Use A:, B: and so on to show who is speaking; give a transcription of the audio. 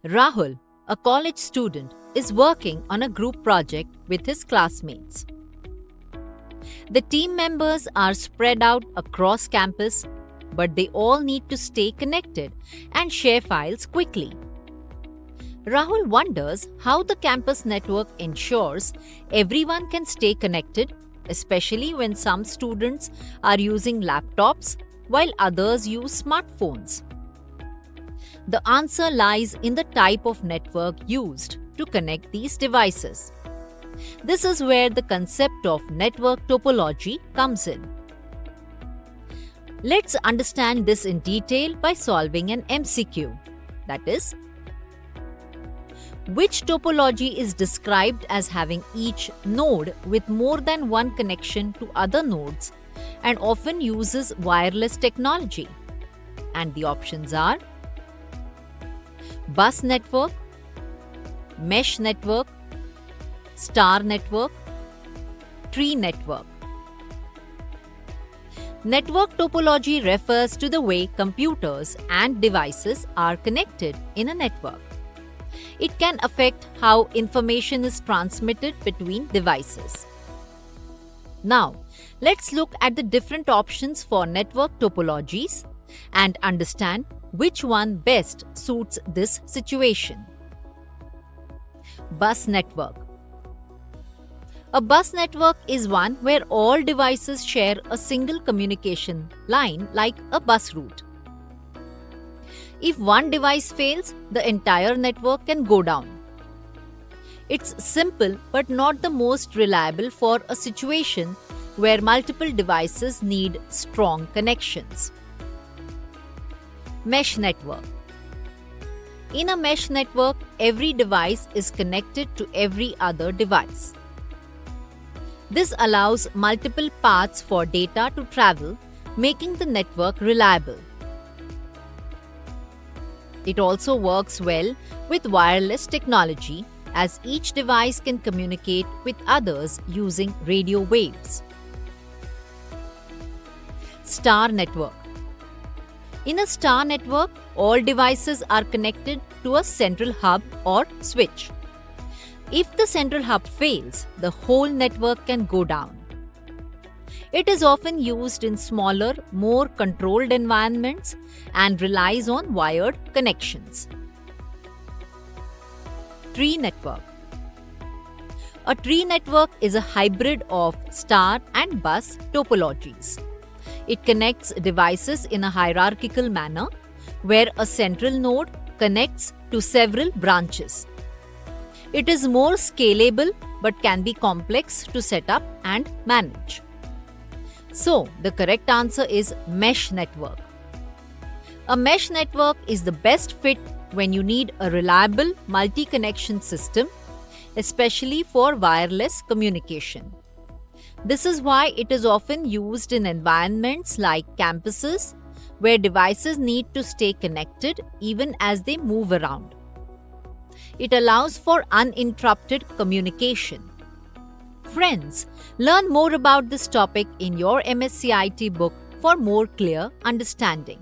A: Rahul, a college student, is working on a group project with his classmates. The team members are spread out across campus, but they all need to stay connected and share files quickly. Rahul wonders how the campus network ensures everyone can stay connected, especially when some students are using laptops while others use smartphones. The answer lies in the type of network used to connect these devices. This is where the concept of network topology comes in. Let's understand this in detail by solving an MCQ. That is, which topology is described as having each node with more than one connection to other nodes and often uses wireless technology? And the options are bus network, mesh network, star network, tree network. Network topology refers to the way computers and devices are connected in a network. It can affect how information is transmitted between devices. Now, let's look at the different options for network topologies and understand which one best suits this situation. Bus network. A bus network is one where all devices share a single communication line like a bus route. If one device fails, the entire network can go down. It's simple but not the most reliable for a situation where multiple devices need strong connections. Mesh network. In a mesh network, every device is connected to every other device. This allows multiple paths for data to travel, making the network reliable. It also works well with wireless technology, as each device can communicate with others using radio waves. Star network. In a star network, all devices are connected to a central hub or switch. If the central hub fails, the whole network can go down. It is often used in smaller, more controlled environments and relies on wired connections. Tree network. A tree network is a hybrid of star and bus topologies. It connects devices in a hierarchical manner, where a central node connects to several branches. It is more scalable but can be complex to set up and manage. So, the correct answer is mesh network. A mesh network is the best fit when you need a reliable multi-connection system, especially for wireless communication. This is why it is often used in environments like campuses, where devices need to stay connected even as they move around. It allows for uninterrupted communication. Friends, learn more about this topic in your MSc IT book for more clear understanding.